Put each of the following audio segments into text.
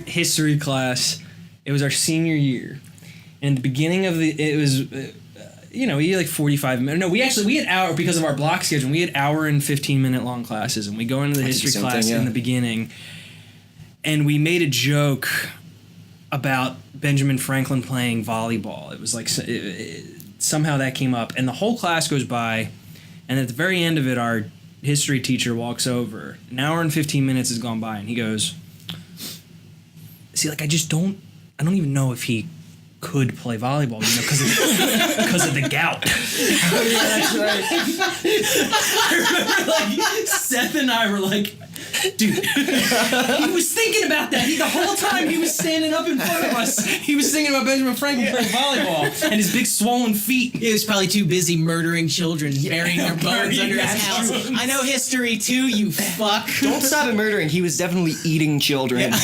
History class, it was our senior year, and the beginning of it was we had like 45 minutes. No, we had hour because of our block schedule. We had hour and 15-minute long classes, and we go into the history class in the beginning, and we made a joke about Benjamin Franklin playing volleyball. It was like somehow that came up, and the whole class goes by, and at the very end of it, our history teacher walks over. An hour and 15 minutes has gone by, and he goes, "See, like I don't even know if he could play volleyball, because of the gout." Oh, yeah, that's right. I remember, Seth and I were like, dude, he was thinking about that. The whole time he was standing up in front of us, he was thinking about Benjamin Franklin playing volleyball and his big swollen feet. He was probably too busy murdering children, burying their bones under his house. I know history too, you fuck. Don't stop at murdering. He was definitely eating children. Yeah.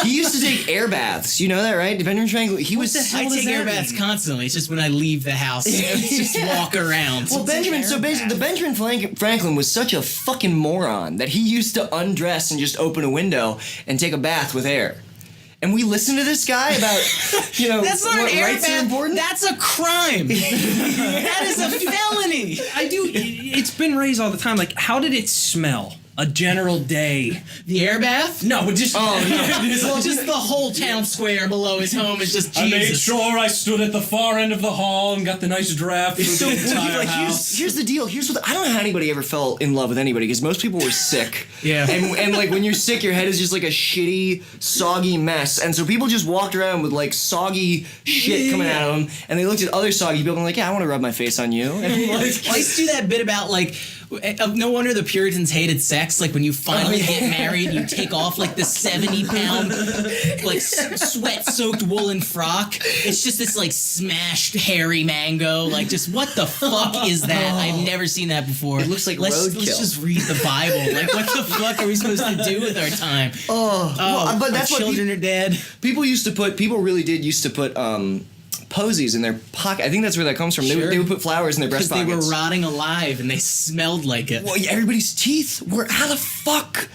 He used to take air baths. You know that, right? Benjamin Franklin. I take air baths constantly. It's just when I leave the house, just walk around. Well, the Benjamin Franklin was such a fucking moron that he used to undress and just open a window and take a bath with air. And we listen to this guy about, that's not what an air rights bath. are important. That's a crime. That is a felony. It's been raised all the time. Like, how did it smell? A general day. The air bath? No, just just the whole town square below his home is just Jesus. I made sure I stood at the far end of the hall and got the nice draft from the entire house. Here's the deal. I don't know how anybody ever fell in love with anybody, because most people were sick. Yeah. And like when you're sick, your head is just like a shitty, soggy mess. And so people just walked around with like soggy shit coming out of them, and they looked at other soggy people and like, yeah, I want to rub my face on you. And I used to do that bit about like, no wonder the Puritans hated sex. Like when you finally get married, you take off like the 70-pound, like sweat-soaked woolen frock. It's just this like smashed hairy mango. Like, just what the fuck is that? I've never seen that before. It looks like roadkill. Let's just read the Bible. Like, what the fuck are we supposed to do with our time? But that's our children are dead. People really did used to put posies in their pocket. I think that's where that comes from. Sure. They would put flowers in their breast pockets. Because they were rotting alive and they smelled like it. Well, everybody's teeth were how the fuck?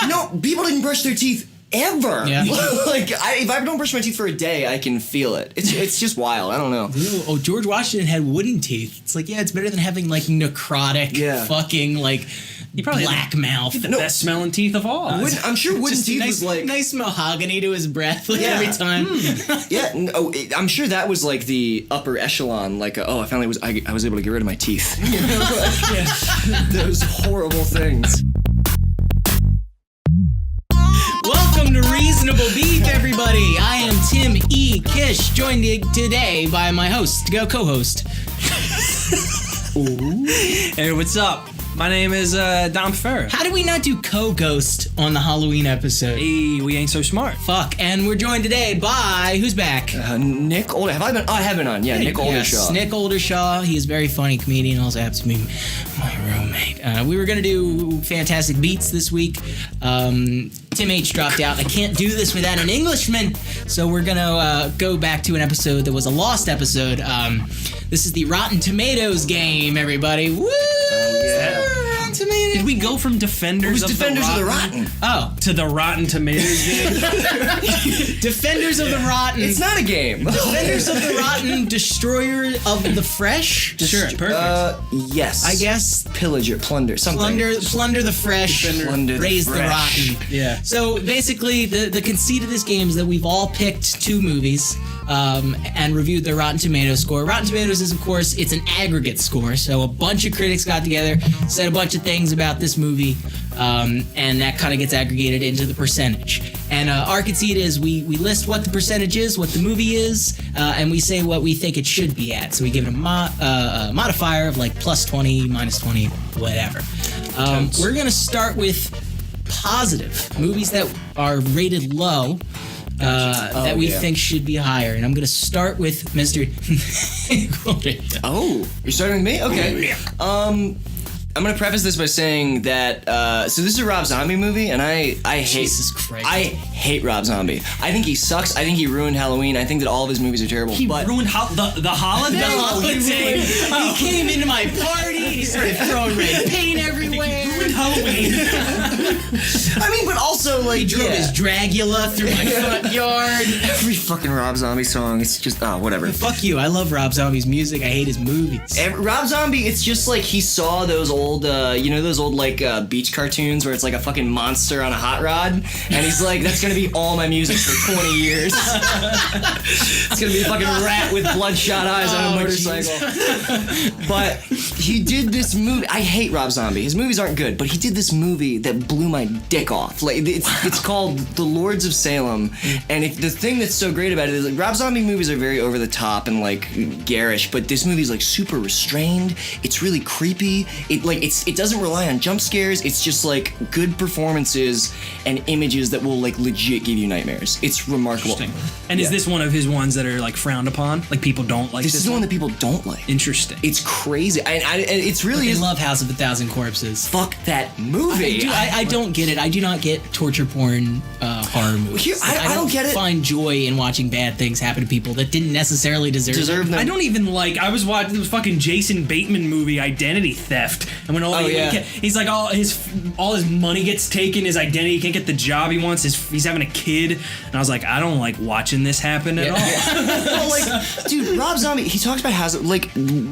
No, people didn't brush their teeth ever. Yeah. If I don't brush my teeth for a day, I can feel it. It's just wild. I don't know. Ooh, George Washington had wooden teeth. It's like, yeah, it's better than having like necrotic fucking like he probably black mouth. The best smelling teeth of all. I'm sure wooden teeth was like nice mahogany to his breath every time. I'm sure that was like the upper echelon. Like, I finally was able to get rid of my teeth. Those horrible things. Welcome to Reasonable Beef, everybody. I am Tim E. Kish, joined today by my co-host. Ooh. Hey, what's up? My name is Dom Ferrer. How did we not do co-ghost on the Halloween episode? Hey, we ain't so smart. Fuck. And we're joined today by, who's back? Nick Oldershaw. Have I been? I have been on. Yeah, Nick Oldershaw. Yes, Nick Oldershaw. He is a very funny comedian. Also happens to be my roommate. We were going to do Fantastic Beats this week. Tim H dropped out. I can't do this without an Englishman. So we're going to go back to an episode that was a lost episode. This is the Rotten Tomatoes game, everybody. Woo! Rotten Tomatoes. Did we go from Defenders of the Rotten? Oh. To the Rotten Tomatoes game? Defenders of the Rotten. It's not a game. Defenders of the Rotten, Destroyer of the Fresh? Sure, perfect. Yes. I guess. Pillager, plunder, something. Plunder the fresh, raise the rotten. Yeah. So basically, the conceit of this game is that we've all picked two movies and reviewed their Rotten Tomatoes score. Rotten Tomatoes is, of course, it's an aggregate score. So a bunch of critics got together, said a bunch of things about this movie, and that kind of gets aggregated into the percentage. And our conceit is we list what the percentage is, what the movie is, and we say what we think it should be at. So we give it a modifier of like plus 20, minus 20, whatever. We're going to start with positive movies that are rated low. That we think should be higher. And I'm going to start with Mr. Oh, you're starting with me? Okay. I'm gonna preface this by saying that so this is a Rob Zombie movie, and I hate Jesus Christ. I hate Rob Zombie. I think he sucks. I think he ruined Halloween. I think that all of his movies are terrible. He but ruined the holiday. The holiday. He came into my party. He started throwing red paint everywhere. Ruined Halloween. I mean, but also like He drove his Dragula through my front yard. every fucking Rob Zombie song. It's just whatever. Fuck you. I love Rob Zombie's music. I hate his movies. Rob Zombie, it's just like he saw those old, those old like beach cartoons where it's like a fucking monster on a hot rod, and he's like, that's gonna be all my music for 20 years. It's gonna be a fucking rat with bloodshot eyes on a motorcycle. But he did this movie. I hate Rob Zombie. His movies aren't good, but he did this movie that blew my dick off. Like it's called The Lords of Salem, and the thing that's so great about it is like Rob Zombie movies are very over the top and like garish, but this movie's like super restrained. It's really creepy. It doesn't rely on jump scares. It's just like good performances and images that will like legit give you nightmares. It's remarkable. And is this one of his ones that are like frowned upon? Like people don't like This is the one that people don't like. Interesting. It's crazy. And it's really I is. love House of a Thousand Corpses. Fuck that movie. I don't get it. I do not get torture porn horror movies. I don't get it. Find joy in watching bad things happen to people that didn't necessarily deserve them. I don't even like. I was watching this fucking Jason Bateman movie, Identity Theft, and when he's like all his money gets taken, his identity, he can't get the job he wants. He's having a kid, and I was like, I don't like watching this happen at all. Well, like, dude, Rob Zombie, he talks about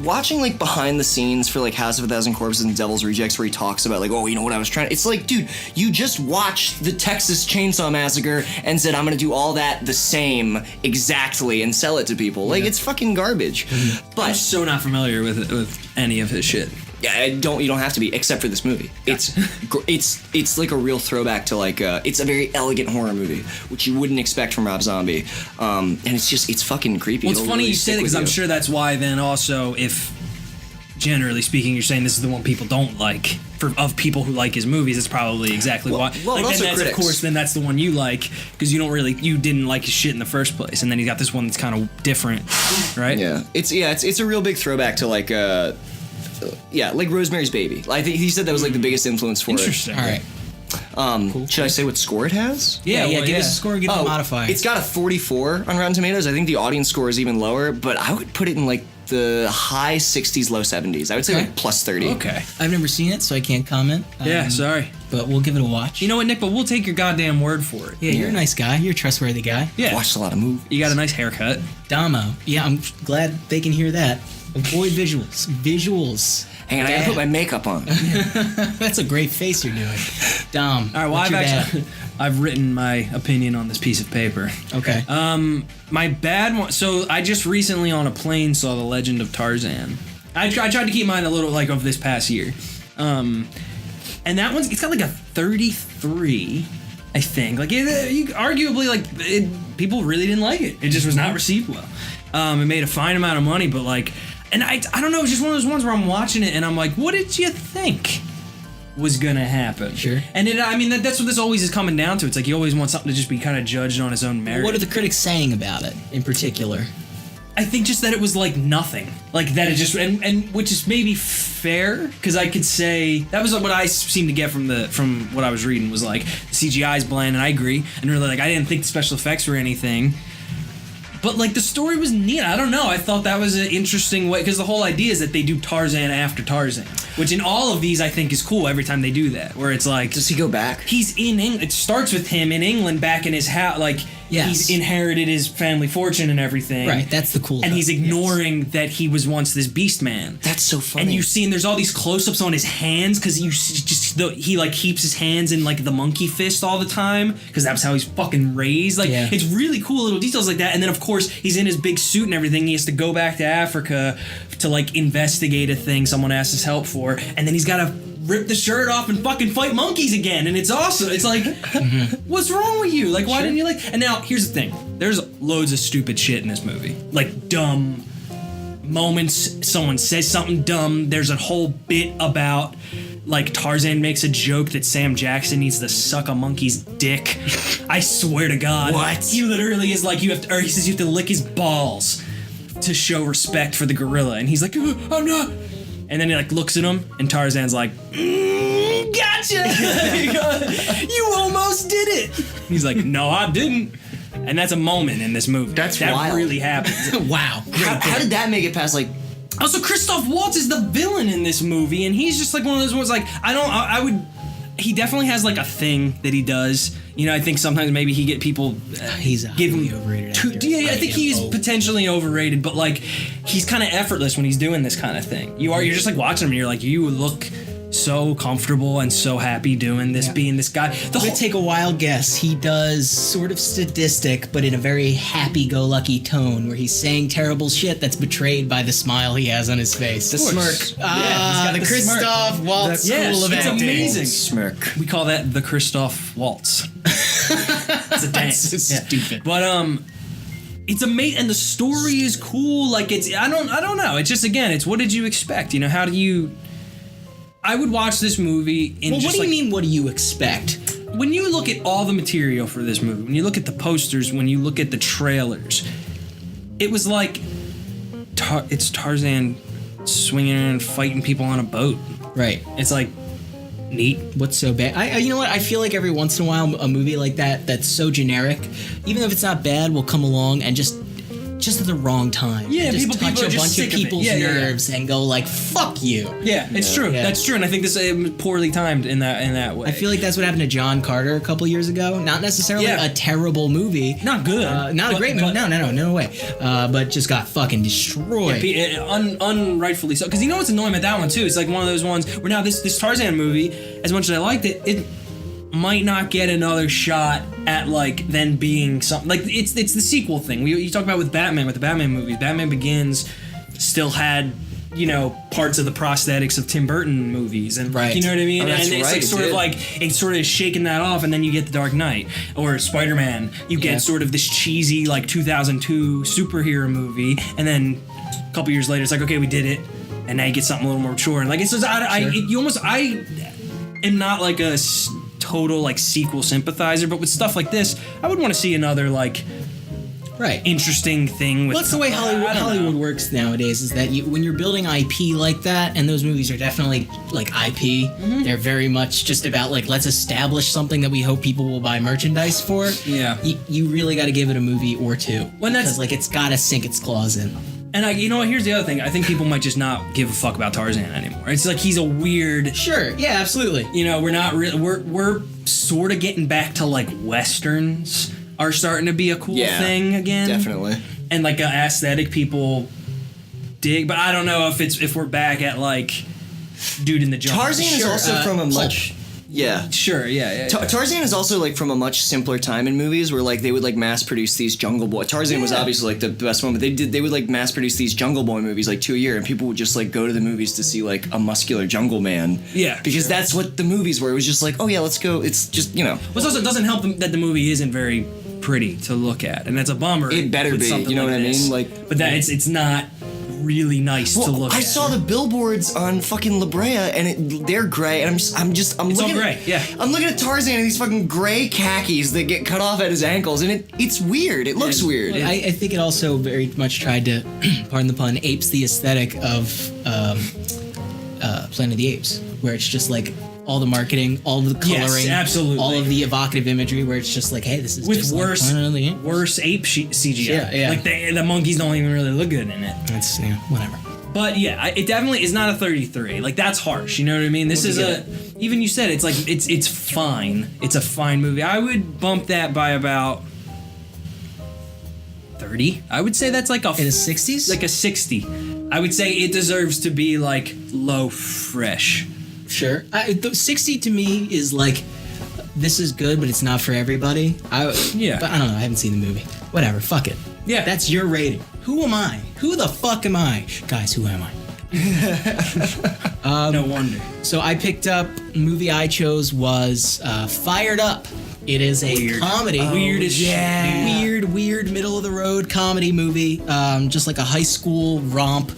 watching like behind the scenes for like House of a Thousand Corpses and Devil's Rejects, where he talks about like, oh, you know what I was trying. It's like, dude, you just watched the Texas Chainsaw Massacre and said I'm gonna do all that the same exactly and sell it to people. Like it's fucking garbage. But I'm so not familiar with any of his shit. Yeah, you don't have to be, except for this movie. It's like a real throwback to like it's a very elegant horror movie, which you wouldn't expect from Rob Zombie. And it's fucking creepy. Well, it's funny you say that because I'm sure that's why then also if generally speaking you're saying this is the one people don't like of people who like his movies, it's probably exactly why. Well, like, also then critics. Of course, then that's the one you like because you didn't like his shit in the first place, and then he's got this one that's kind of different, right? Yeah, it's a real big throwback to like like Rosemary's Baby. I think he said that was like the biggest influence for Interesting. All right. it. Should I say what score it has? Yeah, give us a score, give it a modifier. It's got a 44 on Rotten Tomatoes. I think the audience score is even lower, but I would put it in like the high 60s, low 70s. I would say like plus 30. Okay. I've never seen it, so I can't comment. Yeah, sorry. But we'll give it a watch. You know what, Nick? But we'll take your goddamn word for it. Yeah, you're a nice guy. You're a trustworthy guy. Yeah. I've watched a lot of movies. You got a nice haircut. Damo. Yeah, I'm glad they can hear that. Avoid visuals. Visuals. Hang on, I gotta put my makeup on. That's a great face you're doing. Dom. All right, well, I've written my opinion on this piece of paper. Okay. My bad one. So I just recently on a plane saw The Legend of Tarzan. I tried to keep mine a little like of this past year. And that one's it's got like a 33, I think. Like people really didn't like it. It just was not received well. It made a fine amount of money, but like, and I don't know. It's just one of those ones where I'm watching it and I'm like, what did you think was gonna happen? Sure. And that's what this always is coming down to. It's like you always want something to just be kind of judged on its own merit. What are the critics saying about it in particular? I think just that it was like nothing, like that it just and which is maybe fair because I could say that was what I seemed to get from what I was reading was like the CGI's bland, and I agree, and really like I didn't think the special effects were anything, but like the story was neat. I don't know, I thought that was an interesting way because the whole idea is that they do Tarzan after Tarzan, which in all of these I think is cool every time they do that, where it's like does he go back? He's in England. It starts with him in England back in his house, like. Yes. He's inherited his family fortune and everything. Right, that's the cool And stuff. he's ignoring that he was once this beast man. That's so funny. And you see, and there's all these close-ups on his hands because he like keeps his hands in like the monkey fist all the time because that's how he's fucking raised. Like It's really cool little details like that. And then of course he's in his big suit and everything. He has to go back to Africa to like investigate a thing someone asked his help for, and then he's got to rip the shirt off and fucking fight monkeys again, and it's awesome. It's like, what's wrong with you? Like, why didn't you like? And now here's the thing: there's loads of stupid shit in this movie, like dumb moments. Someone says something dumb. There's a whole bit about like Tarzan makes a joke that Sam Jackson needs to suck a monkey's dick. I swear to God, what? He literally is like he says you have to lick his balls to show respect for the gorilla, and he's like, I'm not. And then he like looks at him, and Tarzan's like, gotcha! You almost did it! He's like, no, I didn't. And that's a moment in this movie. That wild. Really happened. Wow. How did that make it past like? Also, Christoph Waltz is the villain in this movie, and he's just like one of those ones. Like he definitely has like a thing that he does. You know, I think sometimes maybe he get people he's give him overrated. I think he's potentially overrated, but like he's kind of effortless when he's doing this kind of thing. You're just like watching him, and you're like, you look so comfortable and so happy doing this, being this guy. I'm gonna take a wild guess. He does sort of sadistic, but in a very happy-go-lucky tone, where he's saying terrible shit that's betrayed by the smile he has on his face. The smirk. The Christoph Waltz School of it's Acting. amazing. Smirk. We call that the Christoph Waltz. It's a dance. So stupid. But it's amazing, and the story is cool. Like I don't know. It's just, again, it's what did you expect? You know, how do you? I would watch this movie in Well, just what do you mean, what do you expect? When you look at all the material for this movie, when you look at the posters, when you look at the trailers, it was like it's Tarzan swinging and fighting people on a boat. Right. It's like neat. What's so bad? You know what? I feel like every once in a while a movie like that's so generic, even if it's not bad, will come along and just at the wrong time. Yeah, just people touch are a just bunch sick of of it. people's nerves and go like, "Fuck you." Yeah, it's true. Yeah. That's true, and I think this is poorly timed in that way. I feel like that's what happened to John Carter a couple years ago. Not necessarily Yeah. a terrible movie. Not good. Not a great movie. No way. But just got fucking destroyed. Unrightfully so. Because you know what's annoying about that one too? It's like one of those ones where now this Tarzan movie, as much as I liked it, it might not get another shot at like then being something like it's the sequel thing. You talk about with the Batman movies. Batman Begins still had, you know, parts of the prosthetics of Tim Burton movies, and Right. you know what I mean. Oh, that's and it's right, like it sort of did. like it's sort of shaking that off, and then you get the Dark Knight or Spider-Man. You get sort of this cheesy like 2002 superhero movie, and then a couple years later, it's like, okay, we did it, and now you get something a little more mature. And like it's just, I am not like a total like sequel sympathizer, but with stuff like this, I would want to see another like Right. interesting thing. With Well, that's the way I don't Hollywood know. works nowadays. Is that when you're building IP like that, and those movies are definitely like IP. Mm-hmm. They're very much just about like, let's establish something that we hope people will buy merchandise for. Yeah. You really got to give it a movie or two. When that's- because like it's got to sink its claws in. And you know what? Here's the other thing. I think people might just not give a fuck about Tarzan anymore. It's like he's a weird. Sure. Yeah. Absolutely. You know, we're not really. We're sort of getting back to like westerns are starting to be a cool thing again. Definitely. And like an aesthetic people dig, but I don't know if we're back at like Dude in the Jungle. Tarzan is also from a much. Yeah. Sure. Yeah. Tarzan is also like from a much simpler time in movies where like they would like mass produce these Jungle Boy. Tarzan was obviously like the best one, but they would like mass produce these Jungle Boy movies like 2 a year, and people would just like go to the movies to see like a muscular jungle man. Yeah, because that's what the movies were. It was just like, oh yeah, let's go. It's just, you know. But also, it doesn't help that the movie isn't very pretty to look at, and that's a bummer. It better with be. something You know like what I this. mean? Like, but that it's not really nice to look at. I saw the billboards on fucking La Brea, and they're gray, and I'm It's looking all gray, yeah. I'm looking at Tarzan and these fucking gray khakis that get cut off at his ankles, and it's weird. It looks weird. I think it also very much tried to, pardon the pun, apes the aesthetic of Planet of the Apes, where it's just like all the marketing, all the coloring, absolutely. all of the evocative imagery, where it's just like, hey, this is with just worse, like Planet of the Apes. worse ape CGI. Yeah. Like the monkeys don't even really look good in it. It's whatever. But yeah, it definitely is not a 33. Like that's harsh. You know what I mean? This is even you said it's like it's fine. It's a fine movie. I would bump that by about 30. I would say that's like In the 60s? like a 60. I would say it deserves to be like low fresh. Sure. 60 to me is like, this is good, but it's not for everybody. Yeah. But I don't know. I haven't seen the movie. Whatever. Fuck it. Yeah. That's your rating. Who am I? Who the fuck am I? Guys, who am I? No wonder. So I picked up, movie I chose was Fired Up. It is a comedy. Weird as shit. Weird, middle of the road comedy movie. Just like a high school romp.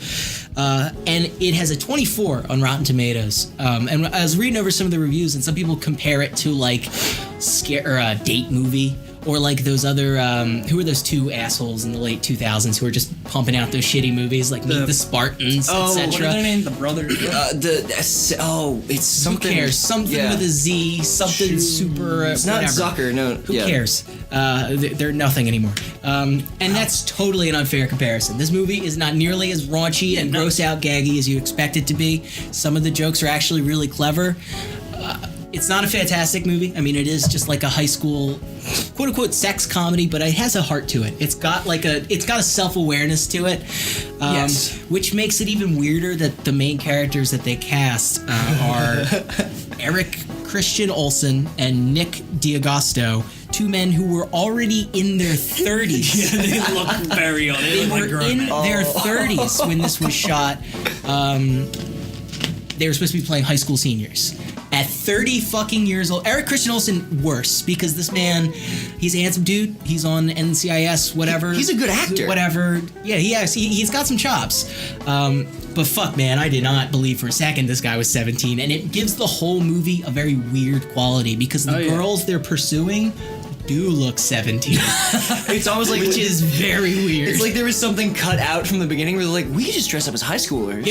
And it has a 24 on Rotten Tomatoes. And I was reading over some of the reviews, and some people compare it to like a date movie, or like those other who were those two assholes in the late 2000s who were just pumping out those shitty movies like Meet the Spartans, what are etc. their names? The Brothers. It's something. Who cares? Something with a Z, something super. It's not whatever. Zucker, no. Who cares? They're nothing anymore. And that's totally an unfair comparison. This movie is not nearly as raunchy and gross out gaggy as you expect it to be. Some of the jokes are actually really clever. It's not a fantastic movie. I mean, it is just like a high school, quote unquote, sex comedy, but it has a heart to it. It's got a self-awareness to it, which makes it even weirder that the main characters that they cast are Eric Christian Olsen and Nick D'Agosto, two men who were already in their 30s. They look very old. They were in their 30s when this was shot. They were supposed to be playing high school seniors. At 30 fucking years old, Eric Christian Olsen worse, because this man, he's a handsome dude. He's on NCIS, whatever. He's a good actor. Whatever. Yeah, he's got some chops. But fuck, man, I did not believe for a second this guy was 17. And it gives the whole movie a very weird quality, because the girls they're pursuing do look 17. It's almost like, which is very weird. It's like there was something cut out from the beginning where they're like, we could just dress up as high schoolers.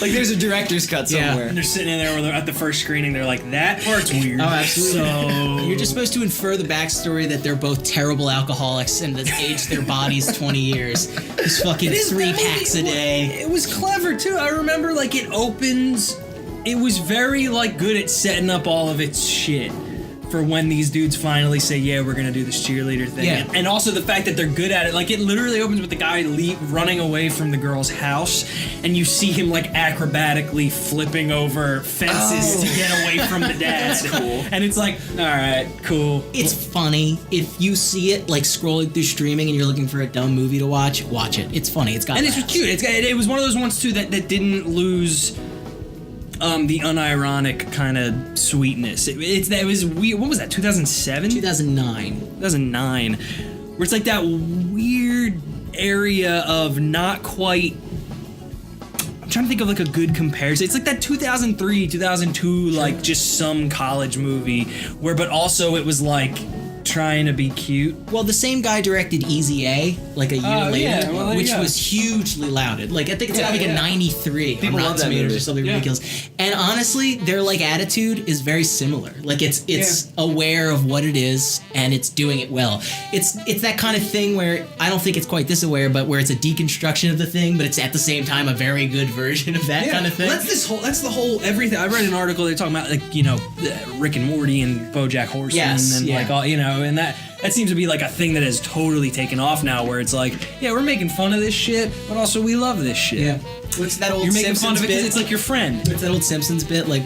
Like there's a director's cut somewhere. And they're sitting in there where they're at the first screening, they're like, that part's weird. Oh, absolutely. So you're just supposed to infer the backstory that they're both terrible alcoholics and that aged their bodies 20 years. Just fucking 3 packs a day. It was clever too. I remember like it opens. It was very like good at setting up all of its shit for when these dudes finally say, yeah, we're gonna do this cheerleader thing. Yeah. And also the fact that they're good at it. Like it literally opens with the guy running away from the girl's house, and you see him like acrobatically flipping over fences to get away from the dad. That's cool. And it's like, all right, cool. It's funny. If you see it like scrolling through streaming and you're looking for a dumb movie to watch it. It's funny. It's got and laughs. it's cute. It was one of those ones too that didn't lose the unironic kind of sweetness. It was weird. What was that? 2007? 2009. 2009. Where it's like that weird area of not quite. I'm trying to think of like a good comparison. It's like that 2003, 2002, like just some college movie where, but also it was like trying to be cute. Well, the same guy directed Easy A like a year later, there which you go. was hugely lauded. Like I think it's got like a 93 People on love Rotten that Tomatoes movie. or something ridiculous. And honestly, their like attitude is very similar. Like it's aware of what it is and it's doing it well. It's that kind of thing where I don't think it's quite this aware, but where it's a deconstruction of the thing, but it's at the same time a very good version of that kind of thing. Well, that's the whole everything. I read an article they're talking about like, you know, Rick and Morty and BoJack Horseman and like all, you know, and that seems to be like a thing that has totally taken off now, where it's like, yeah, we're making fun of this shit, but also we love this shit. Yeah. What's that old You're making Simpsons fun of it because bit? it's like your friend. What's that old Simpsons bit? Like,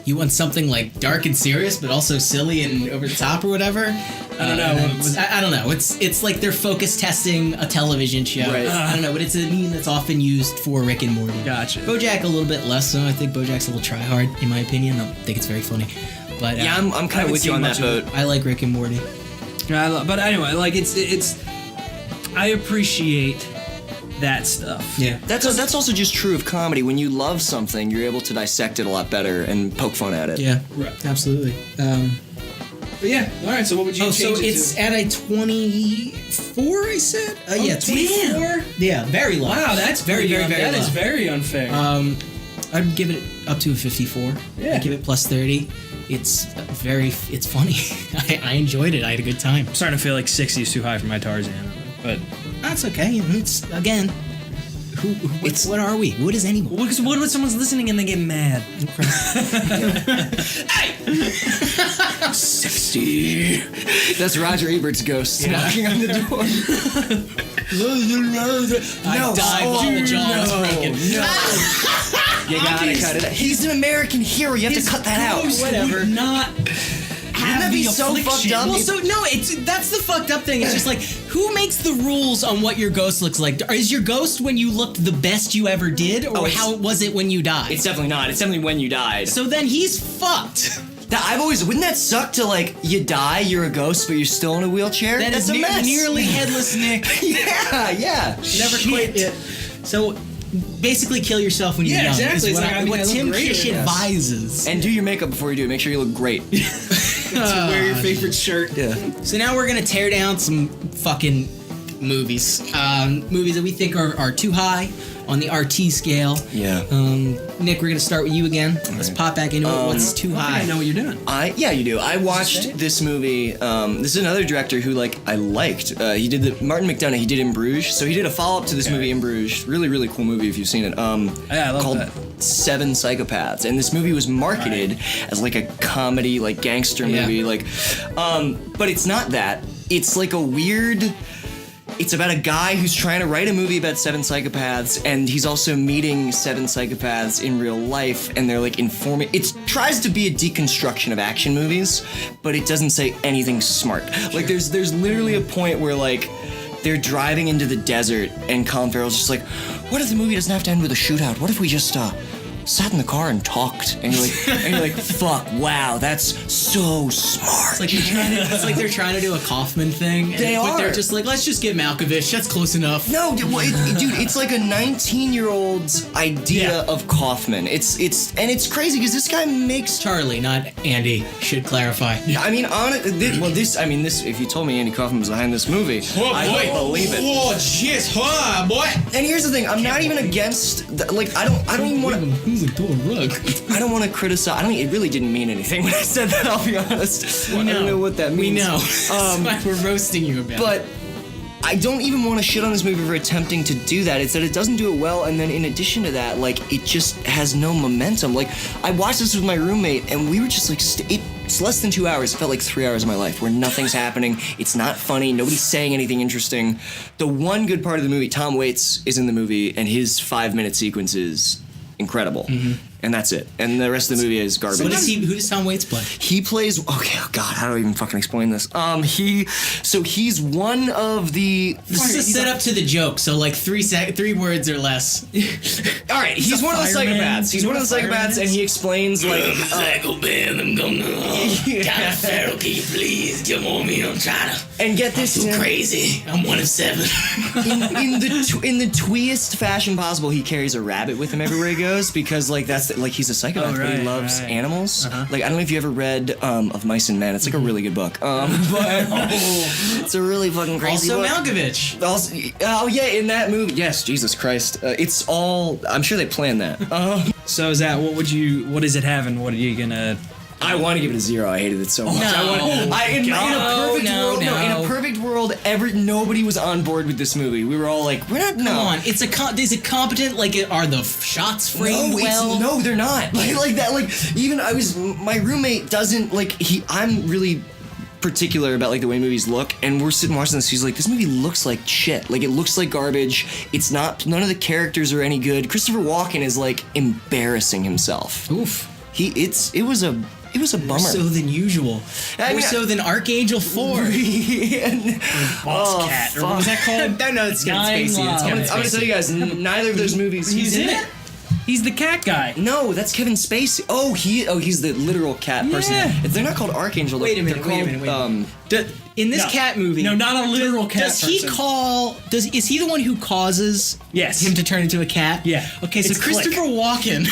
you want something like dark and serious, but also silly and over the top or whatever? I don't know. I don't know. It's like they're focus testing a television show. Right. I don't know, but it's a meme that's often used for Rick and Morty. Gotcha. BoJack a little bit less so. I think BoJack's a little tryhard, in my opinion. I think it's very funny. But Yeah, I'm kind of with you on that boat. I like Rick and Morty. But anyway, like it's I appreciate that stuff. Yeah. That's also just true of comedy. When you love something, you're able to dissect it a lot better and poke fun at it. Yeah. Right. Absolutely. But yeah, all right. So what would you change So it it's to? at a 24, I said? Yeah, 24. Damn. Yeah, very low. Wow, that's very, very, very That low. is very unfair. I'd give it up to a 54. Yeah. I'd give it plus 30. It's funny. I enjoyed it. I had a good time. I'm starting to feel like 60 is too high for my Tarzan, but That's okay. It's, again, what are we? What is anyone? what if someone's listening and they get mad? Hey! 60. That's Roger Ebert's ghost knocking on the door. I died while the jaw was broken. You gotta cut it out. He's an American hero. You have to cut that out. Whatever. Not Wouldn't that be so fucked up? Well, so no, that's the fucked up thing. It's just like, who makes the rules on what your ghost looks like? Is your ghost when you looked the best you ever did, or how was it when you died? It's definitely not. It's definitely when you died. So then he's fucked. Wouldn't that suck to like, you die, you're a ghost, but you're still in a wheelchair? That That's is a mess. Nearly-Headless Nick. Yeah. Never quite it. So basically kill yourself when you're young. exactly. Is It's what, like, I mean, what I look Tim great Kish in this. advises. And do your makeup before you do it. Make sure you look great. Wear your favorite shirt. Yeah. So now we're gonna tear down some fucking movies. Movies that we think are too high on the RT scale. Yeah. Nick, we're gonna start with you again. Let's pop back into it. What's too high? I know what you're doing. Yeah, you do. I watched this movie. This is another director who I liked. He did Martin McDonagh. He did In Bruges. So he did a follow up to this movie In Bruges. Really, really cool movie if you've seen it. Yeah, I love called that. Seven Psychopaths. And this movie was marketed as a comedy, gangster movie. But it's not that. It's a weird. It's about a guy who's trying to write a movie about 7 psychopaths, and he's also meeting 7 psychopaths in real life, and they're informing. It tries to be a deconstruction of action movies, but it doesn't say anything smart. There's literally a point where they're driving into the desert, and Colin Farrell's just what if the movie doesn't have to end with a shootout? What if we just sat in the car and talked? And you're like, fuck, wow, that's so smart. It's they're trying to do a Kaufman thing. But they're just let's just get Malkovich. That's close enough. No, dude, it's a 19-year-old's idea of Kaufman. It's crazy because this guy makes. Charlie, not Andy. Should clarify. I mean, this. If you told me Andy Kaufman was behind this movie, I would believe it. Oh, jeez, boy. And here's the thing: I'm not even against. I don't even want to. I don't want to criticize. It really didn't mean anything when I said that. I'll be honest. I don't know what that means. We know. That's why we're roasting you about. But I don't even want to shit on this movie for attempting to do that. It's that it doesn't do it well, and then in addition to that, it just has no momentum. I watched this with my roommate, and we were just it's less than 2 hours. It felt like 3 hours of my life where nothing's happening. It's not funny. Nobody's saying anything interesting. The one good part of the movie, Tom Waits is in the movie, and his 5-minute sequence is incredible. Mm-hmm. And that's it. And the rest of the movie is garbage. So who does Tom Waits play? He plays. Okay, oh God, how do I even fucking explain this? He's one of the. This is a setup to the joke. So 3 words or less. All right, he's one of the psychopaths. He's one of the psychopaths, and he explains psychopath, I'm gonna. Colin Farrell, can you please come on me? I'm trying to. And get this, I'm too crazy. I'm one of 7. in the tweest fashion possible, he carries a rabbit with him everywhere he goes because that's he's a psychopath, but he loves animals. I don't know if you ever read Of Mice and Men. It's a really good book. But it's a really fucking crazy book. Also Malkovich. In that movie. Yes, Jesus Christ. It's all. I'm sure they planned that. So is that what does it have, and what are you gonna? I want to give it a 0. I hated it so much. In a perfect world, nobody was on board with this movie. We were all we're not. Come on, is it competent? Are the shots framed well? No, they're not. Even my roommate doesn't I'm really particular about the way movies look, and we're sitting watching this. He's this movie looks like shit. It looks like garbage. It's not. None of the characters are any good. Christopher Walken is embarrassing himself. Oof. It was a bummer. More so than usual. More so than Archangel 4. Boss Cat. Or what was that called? No, it's Kevin Spacey. I'm gonna tell you guys, neither of those movies. He's in it? He's the cat guy. No, that's Kevin Spacey. He's the literal cat person. They're not called Archangel. Wait a minute. In this cat movie, no, not a literal cat. Is he the one who causes him to turn into a cat? Yeah. Okay, so Christopher Walken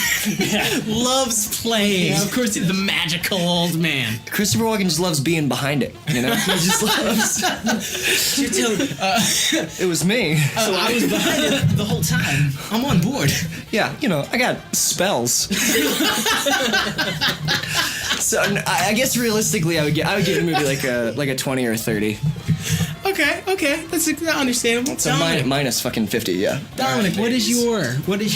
loves playing. Yeah, of course, the magical old man. Christopher Walken just loves being behind it. He just loves. It was me. I was behind it the whole time. I'm on board. Yeah, I got spells. So I guess realistically, I would give the movie like a 20 or a 30. Okay, that's understandable. So minus fucking 50, yeah. Dominic, what is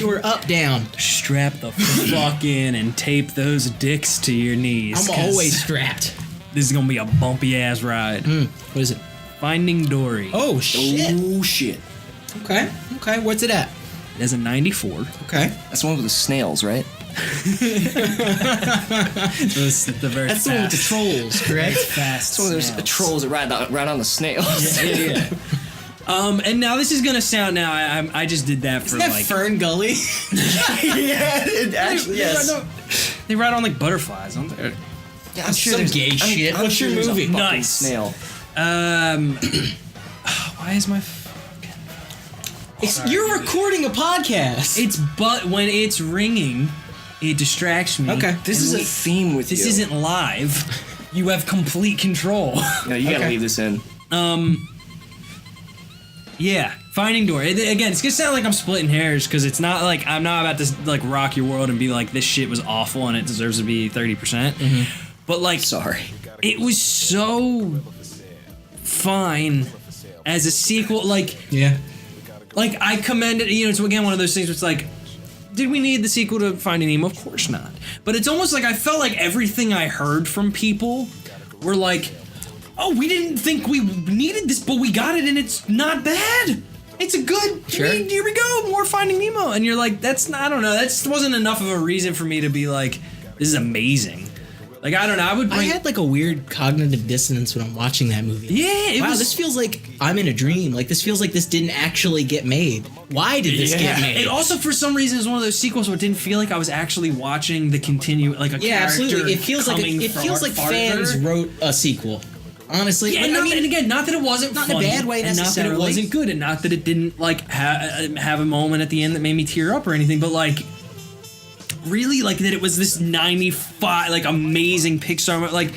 your up down? Strap the fuck in and tape those dicks to your knees. I'm always strapped. This is gonna be a bumpy ass ride. What is it? Finding Dory. Oh shit. Oh shit. Okay. What's it at? It has a 94. Okay. That's the one with the snails, right? That's the one with the trolls, correct? Fast. It's one of those trolls that ride on the snails. Yeah. And now this is gonna sound. Now I just did that for Isn't that Fern Gully. Yeah, it actually yes. They ride on butterflies, aren't they? Yeah, I'm sure some gay shit. I'm What's sure your movie? Nice snail. Why is my? You're recording a podcast. But when it's ringing, it distracts me. Okay. This is a theme with This you. isn't live. you have complete control. No, you gotta leave this in. Yeah, Finding Dory. Again, it's gonna sound like I'm splitting hairs because it's not like I'm not about to like rock your world and be like this shit was awful and it deserves to be 30%. But like, Sorry. it was so fine as a sequel. Like, Yeah. like I commend it. You know, it's again one of those things where it's like, did we need the sequel to Finding Nemo? Of course not. But it's almost like I felt like everything I heard from people were like, oh, we didn't think we needed this, but we got it, and it's not bad. It's a good. Sure. Here we go, more Finding Nemo, and you're like, that's not. I don't know. That wasn't enough of a reason for me to be like, this is amazing. Like I don't know. I had like a weird cognitive dissonance when I'm watching that movie. Yeah, Wow, this feels like I'm in a dream. Like this feels like this didn't actually get made. Why did this get made? It also, for some reason, is one of those sequels where it didn't feel like I was actually watching the like a Yeah, character. absolutely. It feels like fans wrote a sequel. Honestly, Yeah, like, and again, not that it wasn't not in a funny, bad way and not that it necessarily. wasn't good, and not that it didn't like have a moment at the end that made me tear up or anything, but like really like that it was this 95 like amazing Pixar like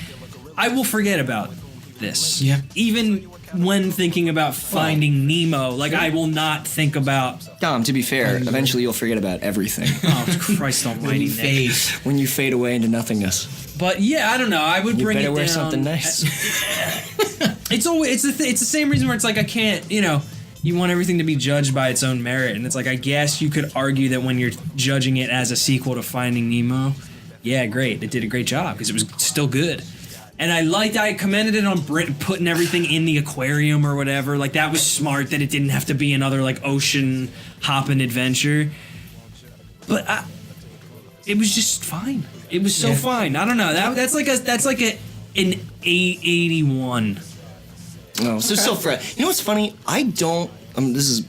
I will forget about this. Yeah. Even when thinking about Finding Nemo, like I will not think about Dom, to be fair, eventually you'll forget about everything. oh Christ almighty Nick. fade. When you fade away into nothingness. But yeah, I don't know. I would You bring better it wear down. something nice. It's always it's the same reason where it's like I can't, you know, you want everything to be judged by its own merit, and it's like I guess you could argue that when you're judging it as a sequel to Finding Nemo, yeah, great, it did a great job because it was still good. And I commended it on Brit putting everything in the aquarium or whatever. Like that was smart that it didn't have to be another like ocean hopping adventure. But it was just fine. It was so fine. I don't know. That's like an 881. No, so still fresh. You know what's funny? I don't. This is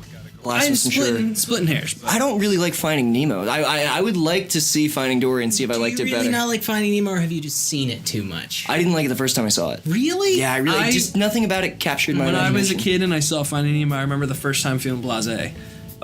blasphemous, I'm sure. Splitting hairs. But. I don't really like Finding Nemo. I would like to see Finding Dory and see if I liked it Do you better. really not like Finding Nemo, or have you just seen it too much? I didn't like it the first time I saw it. Really? Yeah, just nothing about it captured my When I was a imagination. kid and I saw Finding Nemo, I remember the first time feeling blasé.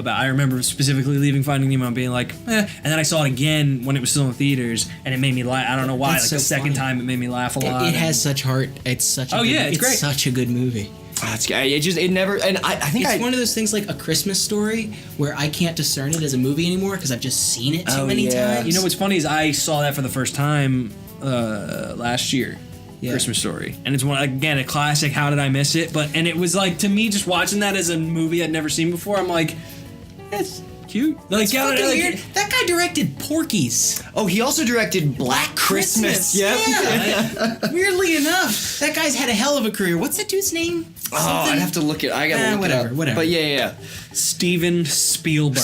I remember specifically leaving Finding Nemo and being like, eh. And then I saw it again when it was still in theaters, and it made me laugh. I don't know why. That's like the so second funny. time, it made me laugh a lot. It has such heart. It's such. Oh, yeah, it's great. Such a good movie. Oh, it never. And I think It's one of those things like A Christmas Story where I can't discern it as a movie anymore because I've just seen it too many times. You know what's funny is I saw that for the first time last year. Yeah. Christmas Story, and it's one again a classic. How did I miss it? And it was like to me, just watching that as a movie I'd never seen before. I'm like, it's cute. Like, It's fucking weird. That guy directed Porky's. Oh, he also directed Black Christmas. Yeah. Weirdly enough, that guy's had a hell of a career. What's that dude's name? Oh, I'd have to look it. I gotta look it up. whatever. But yeah. Steven Spielberg.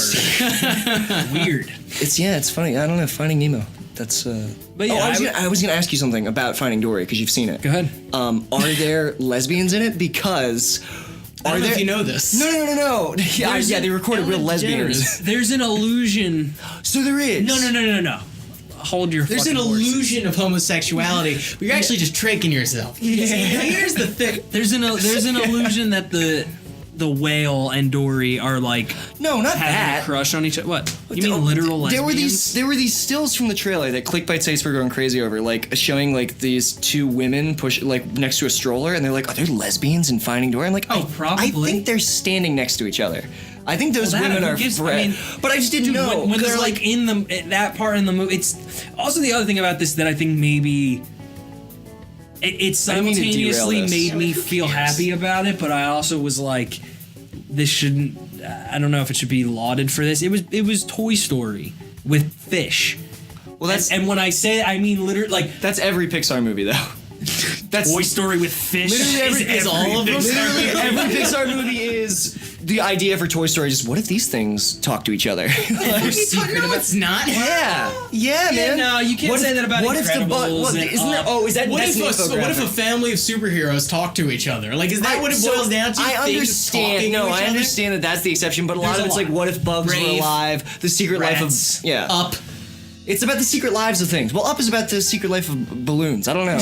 Weird. It's funny. I don't know. Finding Nemo. That's. But yeah, I was gonna ask you something about Finding Dory because you've seen it. Go ahead. Are there lesbians in it? Because. I don't know if you know this. No. Yeah, they recorded real Ellen lesbians. DeGeneres. There's an illusion. So there is. No. Hold your. There's an fucking horses. illusion of homosexuality, but you're actually just tricking yourself. Here's the thing. There's an illusion that the whale and Dory are like No, not having that. a crush on each other. What? You mean literal lesbians? There were these stills from the trailer that Clickbait sites were going crazy over, like showing like these two women push like next to a stroller, and they're like, "Are there lesbians in Finding Dory?" I'm like, Oh, probably. I think they're standing next to each other. I think those Well, women who are gives- friends. But I just didn't know when they're 'cause, like in that part in the movie. It's also the other thing about this that I think maybe it I didn't mean to derail simultaneously this. made me feel happy about it, but I also was like, this shouldn't. I don't know if it should be lauded for this. It was Toy Story with fish. Well, that's And when I say it, I mean literally like that's every Pixar movie though. That's Toy Story with fish. literally Is all of them? Literally every Pixar movie is the idea for Toy Story. Just what if these things talk to each other? No, it's not. Yeah, man. no, you can't say that about what if the Incredibles and isn't there? Up. Oh, is that What that's if, an what if a infographic. family of superheroes talk to each other? Like, is that what it So, boils down to? I Things talking understand. to No, each I other? understand that that's the exception, but a lot There's of a it's lot. like, what if bugs were Brave, alive? The secret Rats, life of Up. It's about the secret lives of things. Well, Up is about the secret life of balloons. I don't know.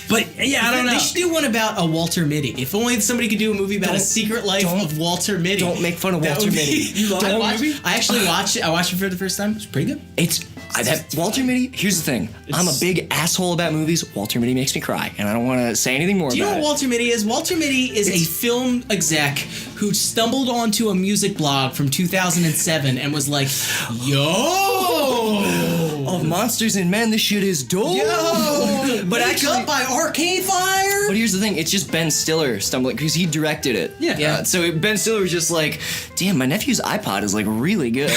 But yeah, I don't know. They should do one about a Walter Mitty. If only somebody could do a movie about a secret life of Walter Mitty. Don't make fun of That Walter would be- Mitty. You love that movie? I actually watched it. I watched it for the first time. It's pretty good. It's Walter Mitty, here's the thing. I'm a big asshole about movies. Walter Mitty makes me cry, and I don't want to say anything more Do you know about what it. Walter Mitty is? Walter Mitty is a film exec who stumbled onto a music blog from 2007 and was like, yo! Of Monsters and Men, this shit is dope. Yo! But Wake actually, Up by Arcade Fire? but here's the thing. It's just Ben Stiller stumbling, because he directed it. Yeah. So Ben Stiller was just like, damn, my nephew's iPod is like really good.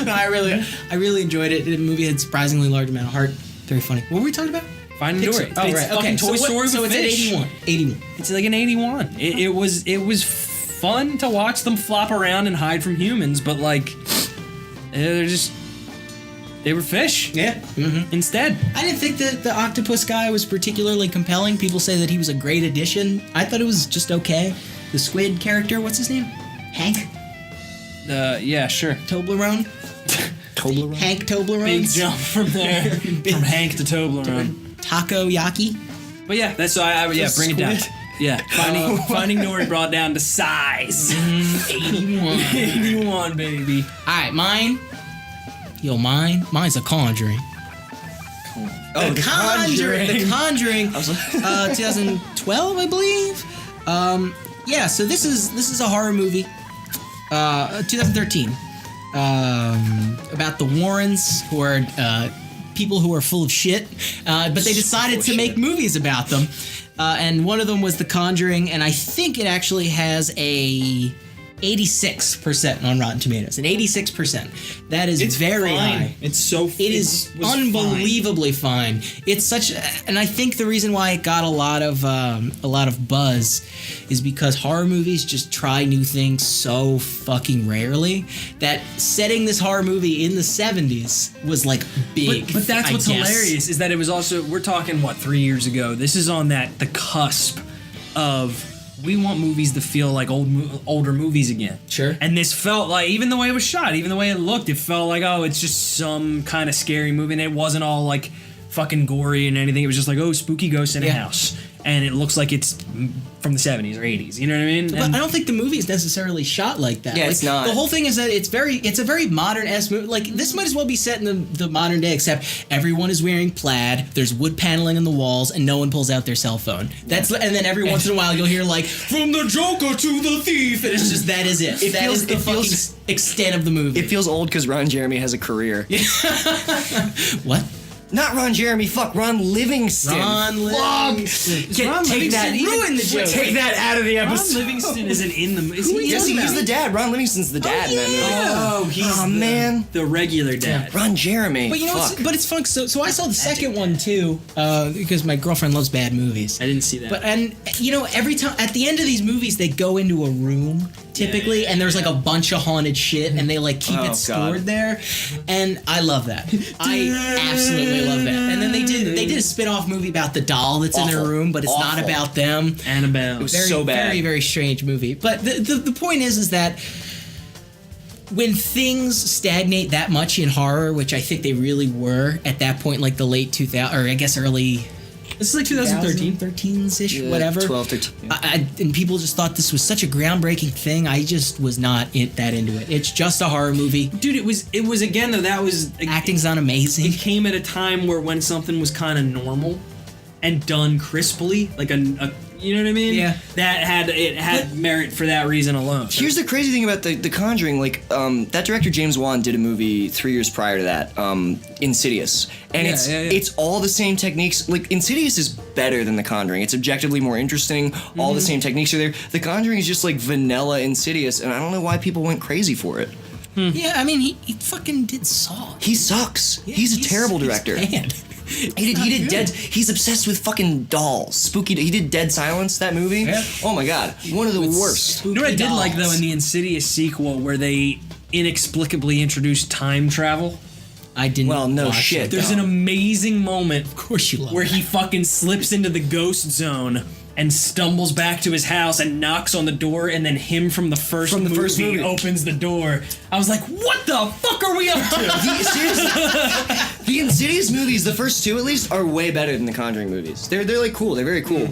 No, I really enjoyed it. The movie had surprisingly large amount of heart. Very funny. What were we talking about? Finding Dory. Oh, It's right. fucking Okay. Toy Story So with it's fish. at 81. It's like an 81. It was fun to watch them flop around and hide from humans, but like they were fish. Yeah. Mm-hmm. Instead. I didn't think that the octopus guy was particularly compelling. People say that he was a great addition. I thought it was just okay. The squid character, what's his name? Hank Yeah, sure. Toblerone? Toblerone? Hank Toblerone? Big jump from there, from Hank to Toblerone. Taco Yaki? But yeah, that's why I bring it down. Squid. Yeah, Finding Dory brought down to size. 81. 81, baby. Alright, mine. Mine's a Conjuring. Oh, The Conjuring. The Conjuring. I was like, 2012, I believe. Yeah, so this is a horror movie. 2013. About the Warrens, who are people who are full of shit, but they decided to make movies about them. And one of them was The Conjuring, and I think it actually has a 86% on Rotten Tomatoes. An 86%. That is very high. It's so. It is unbelievably fine. It's such, and I think the reason why it got a lot of buzz is because horror movies just try new things so fucking rarely that setting this horror movie in the 70s was like big. But that's what's hilarious is that it was also, we're talking 3 years ago. This is on the cusp of. We want movies to feel like older movies again. Sure. And this felt like, even the way it was shot, even the way it looked, it felt like, oh, it's just some kind of scary movie. And it wasn't all like fucking gory and anything. It was just like, oh, spooky ghosts in a house. And it looks like it's from the 70s or 80s. You know what I mean? But And I don't think the movie is necessarily shot like that. Yeah, like, it's not. The whole thing is that it's a very modern-esque movie. Like, this might as well be set in the modern day, except everyone is wearing plaid, there's wood paneling in the walls, and no one pulls out their cell phone. And then every once in a while you'll hear, like, from the Joker to the thief, and it's just, that is it. That is the fucking extent of the movie. it feels old because Ron Jeremy has a career. What? Not Ron Jeremy, fuck, Ron Livingston. Ron Livingston. Take that, ruined the joke. Take that out of the Ron episode. Livingston isn't in the movie. Yes, he's the dad. Ron Livingston's the dad in that movie. Oh, he's man. the regular dad. Ron Jeremy. But you know, fuck. but it's fun. So I saw the second one too, because my girlfriend loves bad movies. I didn't see that. But every time at the end of these movies, they go into a room typically, and there's like a bunch of haunted shit, and they like keep Oh, it stored there, and I love that. I absolutely love that. And then they did a spin-off movie about the doll that's in their Awful. room, but it's not Awful. about them. Annabelle. It was Very, so bad. very, very strange movie. But the point is that when things stagnate that much in horror, which I think they really were at that point, like the late 2000, or I guess early. This is like 2013. 13-ish, Yeah, whatever. 12, 13. Yeah. And people just thought this was such a groundbreaking thing. I just was not that into it. It's just a horror movie. Dude, it was again though, that was Acting's not amazing. it came at a time where when something was kind of normal and done crisply, like a you know what I mean? Yeah. That had merit for that reason alone. Here's the crazy thing about the Conjuring, like, that director James Wan did a movie 3 years prior to that, Insidious. And it's all the same techniques. Like, Insidious is better than The Conjuring. It's objectively more interesting. All the same techniques are there. The Conjuring is just like vanilla Insidious, and I don't know why people went crazy for it. Yeah, I mean, he fucking did Saw. He sucks. Yeah, he's a terrible director. He's bad. He did Dead. He's obsessed with fucking dolls. Spooky. He did Dead Silence, that movie. Yeah. Oh my god, one of the worst. You know what I did like though in the Insidious sequel where they inexplicably introduced time travel? I didn't. Well, no watch shit. it. There's an amazing moment Of course you love where that. he fucking slips into the ghost zone and stumbles back to his house and knocks on the door, and then him from the first movie opens the door. I was like, what the fuck are we up to? Seriously, the Insidious movies, the first two at least, are way better than the Conjuring movies. They're like cool. They're very cool.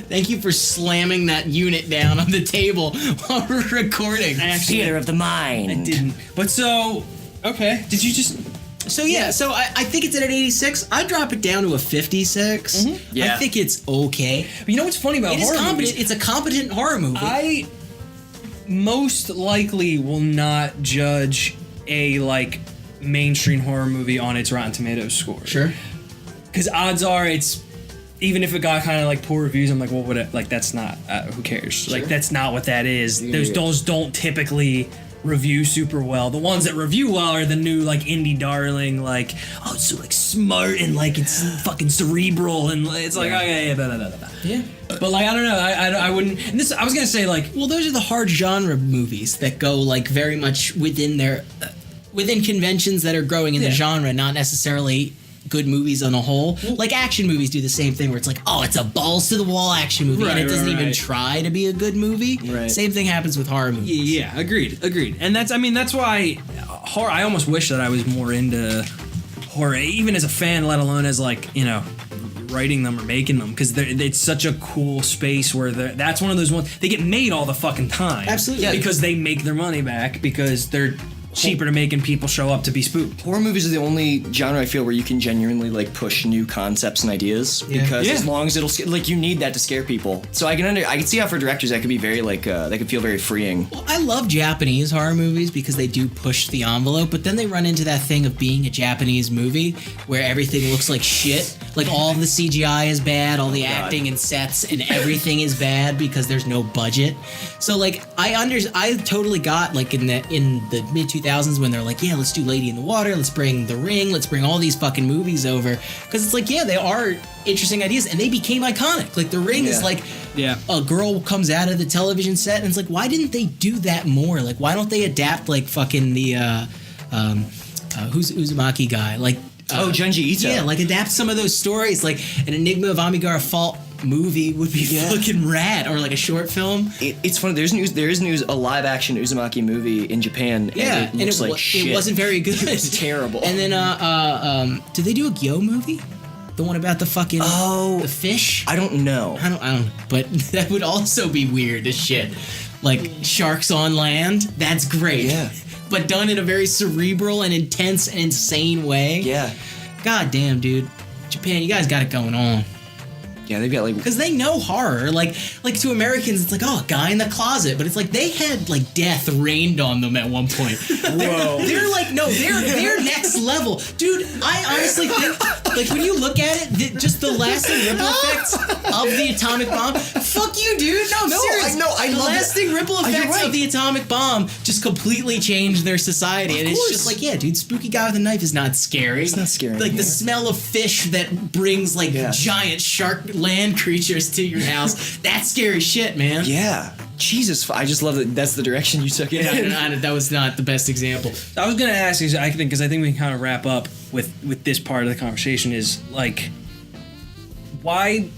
Thank you for slamming that unit down on the table while we're recording. Actually, Theater of the mind. I didn't. But so, Okay. Did you just? So so I think it's at an 86. I'd drop it down to a 56. Yeah. I think it's okay. But you know what's funny about It is horror competent. movies? It's a competent horror movie. I most likely will not judge a like mainstream horror movie on its Rotten Tomatoes score. Sure. Because odds are it's, even if it got kind of like poor reviews, I'm like, what would it, like that's not, who cares? Sure. Like that's not what that is. Those don't typically review super well. The ones that review well are the new like indie darling, like, oh, it's so like smart and like it's fucking cerebral and it's like, okay, yeah, blah, blah, blah, blah. Yeah. But like, I don't know, I wouldn't, and this, I was gonna say like, Well, those are the hard genre movies that go like very much within their within conventions that are growing in the genre, not necessarily good movies on a whole. Like action movies do the same thing where it's like, oh, it's a balls to the wall action movie and it doesn't even try to be a good movie. Right. Same thing happens with horror movies. yeah, agreed. And that's, I mean, that's why horror, I almost wish that I was more into horror, even as a fan, let alone as like, you know, writing them or making them, because it's such a cool space where that's one of those ones, they get made all the fucking time. Absolutely. Yeah, because they make their money back because they're cheaper to making people show up to be spooked. Horror movies are the only genre I feel where you can genuinely like push new concepts and ideas because as long as it'll like you need that to scare people. So I can see how for directors that could be very like that could feel very freeing. Well, I love Japanese horror movies because they do push the envelope, but then they run into that thing of being a Japanese movie where everything looks like shit. Like all of the CGI is bad, all the acting and sets and everything is bad because there's no budget. So like I totally got like in the mid 2000s when they're like, yeah, let's do Lady in the Water, let's bring The Ring, let's bring all these fucking movies over, because it's like, yeah, they are interesting ideas and they became iconic. Like The Ring is like a girl comes out of the television set and it's like, why didn't they do that more? Like why don't they adapt like fucking the who's Uzumaki guy, like Junji Ito. Yeah, like adapt some of those stories. Like an Enigma of Amigara Fault movie would be fucking rad, or like a short film. It's funny. There is a live action Uzumaki movie in Japan. Yeah, and it looks like shit. It wasn't very good. It's terrible. And then did they do a Gyo movie? The one about the fucking the fish? I don't know. I don't. But that would also be weird as shit. Like sharks on land. That's great. Yeah. But done in a very cerebral and intense and insane way. Yeah. God damn, dude. Japan, you guys got it going on. Yeah, they've got like... Because they know horror. Like to Americans, it's like, oh, a guy in the closet. But it's like they had, like, death rained on them at one point. Whoa. They're like, no, they're next level. Dude, I honestly think, like, when you look at it, just the lasting ripple effects of the atomic bomb. Fuck you, dude. No, I'm serious. I the love lasting ripple effects of the atomic bomb just completely changed their society. And it's just like, yeah, dude, spooky guy with a knife is not scary. It's not scary Like, anymore. the smell of fish that brings, like, giant shark land creatures to your house. That's scary shit, man. Yeah. Jesus, I just love that that's the direction you took it. Yeah, that was not the best example. I was gonna ask, because I think we can kind of wrap up with this part of the conversation, is like, why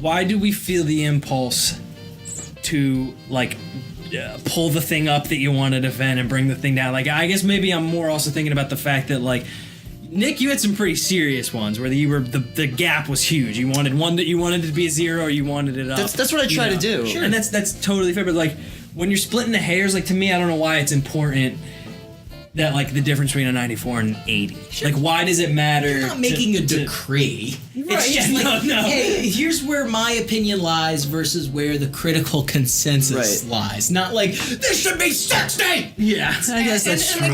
do we feel the impulse to like pull the thing up that you wanted to vent and bring the thing down? Like, I guess maybe I'm more also thinking about the fact that, like, Nick, you had some pretty serious ones where you were the gap was huge. You wanted one that you wanted it to be a 0, or you wanted it up. That's what I try to do. Sure. And that's totally fair. But like, when you're splitting the hairs, like, to me, I don't know why it's important that, like, the difference between a 94 and an 80. Sure. Like, why does it matter? You're not making a decree. Right, It's just like, no. hey, here's where my opinion lies versus where the critical consensus lies. Not like, this should be 60! Yeah, I guess that's true.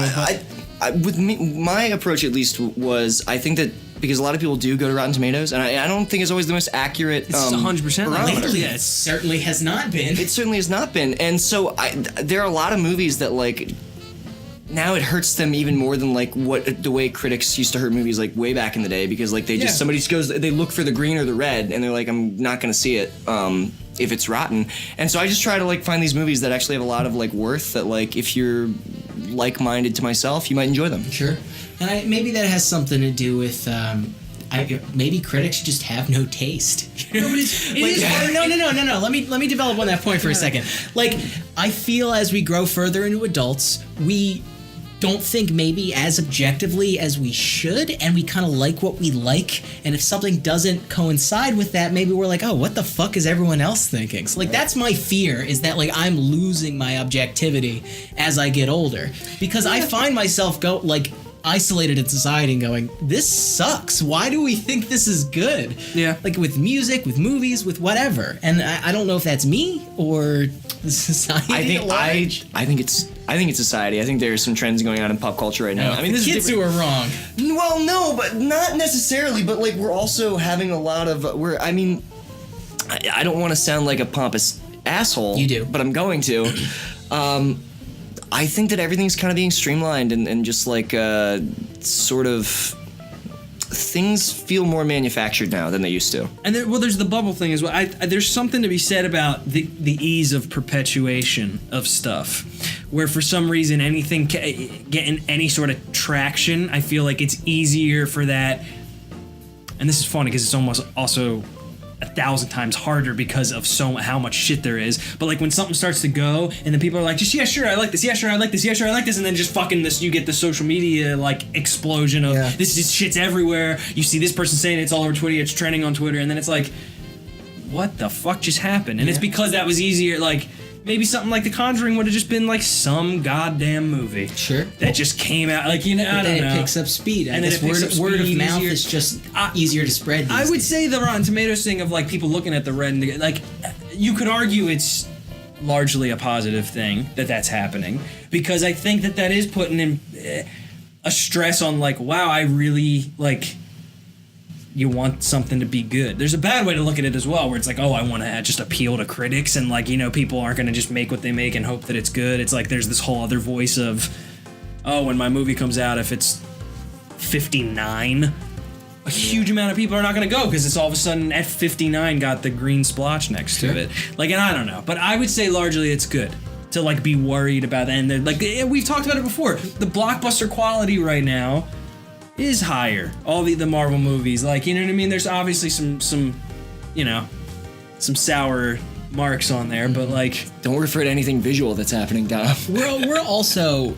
With me, my approach at least was, I think that because a lot of people do go to Rotten Tomatoes, and I don't think it's always the most accurate. It's 100%. Lately, it certainly has not been. It certainly has not been, and so there are a lot of movies that, like, now it hurts them even more than like what the way critics used to hurt movies like way back in the day, because like somebody just goes, they look for the green or the red, and they're like, I'm not gonna see it if it's rotten. And so I just try to like find these movies that actually have a lot of like worth, that like if you're like-minded to myself, you might enjoy them. Sure. And maybe that has something to do with maybe critics just have no taste. No. Let me develop on that point for a second. Like, I feel as we grow further into adults, we don't think maybe as objectively as we should, and we kind of like what we like, and if something doesn't coincide with that, maybe we're like, oh, what the fuck is everyone else thinking? So, like, that's my fear, is that, like, I'm losing my objectivity as I get older, because I find myself isolated in society and going, this sucks. Why do we think this is good? Yeah. Like with music, with movies, with whatever. And I don't know if that's me or the society at large. I think it's society. I think there's some trends going on in pop culture right now. No, I mean, this kids is who are wrong. Well, no, but not necessarily. But like, we're also having a lot of. I don't want to sound like a pompous asshole. You do, but I'm going to. I think that everything's kind of being streamlined and just like sort of things feel more manufactured now than they used to. And there's the bubble thing as well. There's something to be said about the ease of perpetuation of stuff, where for some reason anything getting any sort of traction, I feel like it's easier for that. And this is funny because it's almost also 1,000 times harder because of how much shit there is. But like when something starts to go and then people are like, just yeah, sure, I like this, yeah, sure, I like this, yeah, sure, I like this, and then just fucking this, you get the social media like explosion of this shit's everywhere. You see this person saying it's all over Twitter, it's trending on Twitter, and then it's like, what the fuck just happened? And it's because that was easier. Like maybe something like The Conjuring would have just been like some goddamn movie. Sure. That just came out, like, you know, I don't know. It picks up speed. And then word of mouth is just easier to spread these I would days. say the Rotten Tomatoes thing of like people looking at the red and like, you could argue it's largely a positive thing that's happening, because I think that is putting in a stress on like, wow, I really like. You want something to be good. There's a bad way to look at it as well, where it's like, oh, I want to just appeal to critics, and like, you know, people aren't going to just make what they make and hope that it's good. It's like there's this whole other voice of, oh, when my movie comes out, if it's 59, a huge amount of people are not going to go because it's all of a sudden F59 got the green splotch next to it. Like, and I don't know, but I would say largely it's good to like be worried about that. And like we've talked about it before, the blockbuster quality right now is higher. All the Marvel movies, like, you know what I mean? There's obviously some you know, some sour marks on there, but like, don't refer to anything visual that's happening, Dom. We're also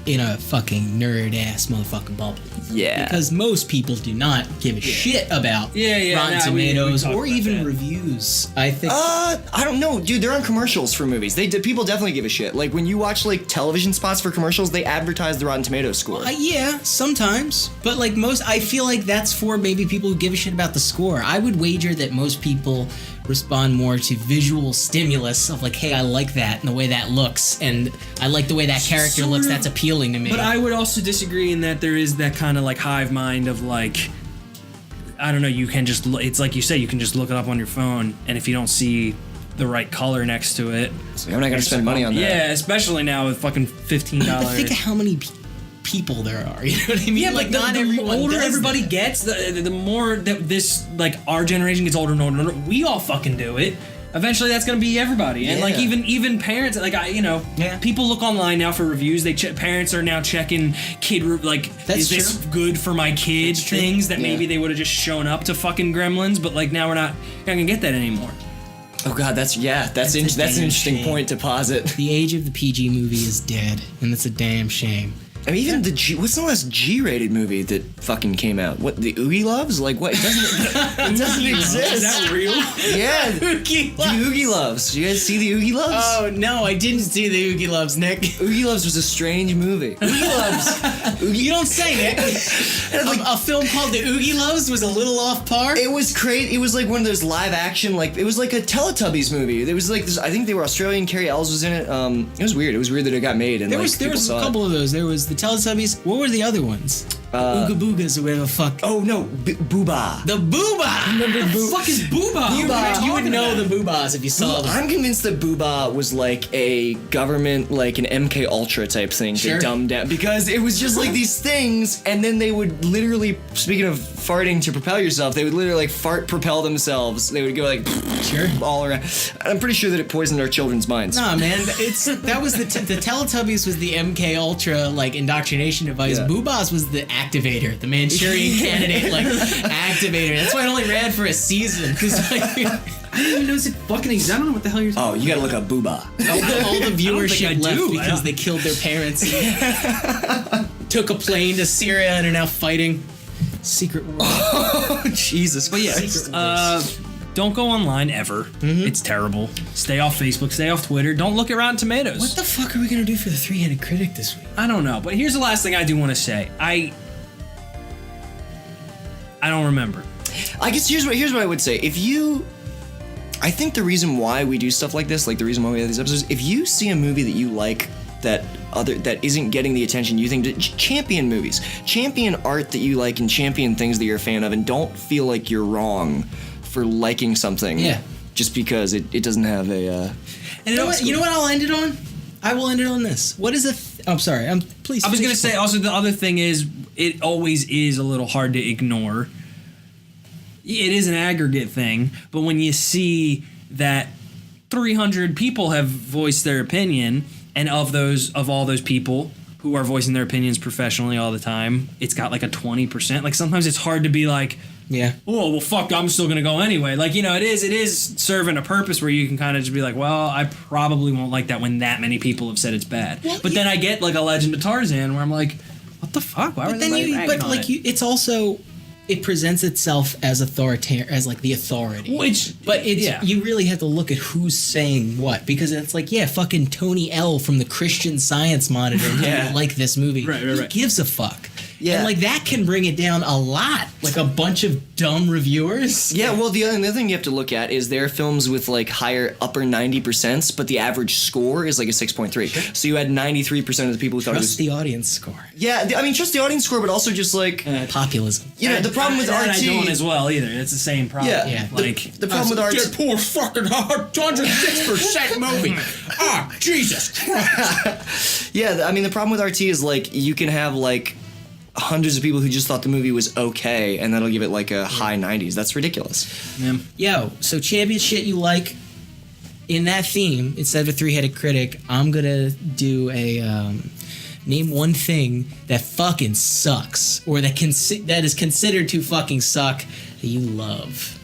in a fucking nerd ass motherfucking bubble. Yeah. Because most people do not give a shit about Rotten Tomatoes or even reviews. I think. I don't know, dude. They're on commercials for movies. People definitely give a shit. Like when you watch like television spots for commercials, they advertise the Rotten Tomatoes score. Yeah, sometimes. But like I feel like that's for maybe people who give a shit about the score. I would wager that most people respond more to visual stimulus of like, hey, I like that and the way that looks, and I like the way that character looks. That's appealing to me. But I would also disagree in that there is that kind of like hive mind of like, I don't know, you can just, it's like you say, you can just look it up on your phone, and if you don't see the right color next to it, so I'm not gonna spend money on that. Yeah, especially now with fucking $15. But think of how many people there are. You know what I mean? Yeah, like but the older everybody gets, the more that this, like, our generation gets older and older and older, we all fucking do it. Eventually, that's gonna be everybody, and like even parents, like people look online now for reviews. Parents are now checking is this good for my kid? Things that maybe they would have just shown up to fucking Gremlins, but like now we're not gonna get that anymore. Oh god, that's an interesting point to posit. The age of the PG movie is dead, and that's a damn shame. I mean, even what's the last G-rated movie that fucking came out? What, the Oogie Loves? Like, what? It doesn't exist. Is that real? Yeah. The Oogie Loves. You guys see the Oogie Loves? Oh, no, I didn't see the Oogie Loves, Nick. Oogie Loves was a strange movie. Oogie Loves. You don't say, Nick. A film called The Oogie Loves was a little off par? It was crazy. It was like one of those live action, like, it was like a Teletubbies movie. There was like this, I think they were Australian. Carrie Ells was in it. It was weird. It was weird that it got made. And there was a couple of those. There was the Teletubbies. What were the other ones? Ooga Boogas or whatever the fuck. Oh no, Booba. The Booba! Remember what the fuck is Booba? You would know the Boobas if you saw them. I'm convinced that Booba was like a government, like an MK Ultra type thing to dumb down, because it was just like these things, and then they would literally, speaking of farting to propel yourself, they would literally like fart propel themselves. They would go like all around. I'm pretty sure that it poisoned our children's minds. Nah, man, the Teletubbies was the MK Ultra like indoctrination device. Yeah. Boobas was the Activator, the Manchurian Candidate, like Activator. That's why it only ran for a season. Because like, I didn't even notice it fucking exists. I don't know what the hell you're talking about. You gotta look up Booba. all the viewership I do. left because they killed their parents. Took a plane to Syria and are now fighting. Secret War. Oh, Jesus. But yeah, don't go online ever. It's terrible. Stay off Facebook. Stay off Twitter. Don't look at Rotten Tomatoes. What the fuck are we gonna do for the three-headed critic this week? I don't know. But here's the last thing I do want to say. I don't remember. I guess here's what I would say. I think the reason why we do stuff like this, like the reason why we have these episodes, if you see a movie that you like that isn't getting the attention you think, champion movies, champion art that you like, and champion things that you're a fan of, and don't feel like you're wrong for liking something. Yeah. Just because it doesn't have a. And you know what I'll end it on? I will end it on this. What is I'm sorry. Please. I was going to say also the other thing is it always is a little hard to ignore. It is an aggregate thing, but when you see that 300 people have voiced their opinion, and of all those people who are voicing their opinions professionally all the time, it's got like a 20%. Like sometimes it's hard to be like, Yeah. oh, well, fuck, I'm still going to go anyway. Like, you know, it is serving a purpose where you can kind of just be like, well, I probably won't like that when that many people have said it's bad. Well, but then I get like a Legend of Tarzan where I'm like, what the fuck? Why were they ragging on it? It's also, it presents itself as as like the authority. You really have to look at who's saying what, because it's like, fucking Tony L from the Christian Science Monitor didn't like this movie. Right. Who gives a fuck? Yeah. And like that can bring it down a lot. Like a bunch of dumb reviewers. Yeah, well, the other thing you have to look at is there are films with like higher upper 90%, but the average score is like a 6.3. So you had 93% of the people who thought it was. Trust the audience score. Yeah, I mean, trust the audience score, but also just like. Populism. The problem with RT. I don't as well either. It's the same problem. Yeah. Like the problem with RT. Poor fucking 106% movie. Jesus Christ. Yeah, I mean, the problem with RT is like you can have like hundreds of people who just thought the movie was okay, and that'll give it like a high 90s. That's ridiculous. Yo, so champion shit you like. In that theme, instead of a three-headed critic, I'm gonna do a name one thing that fucking sucks, or that is considered to fucking suck that you love.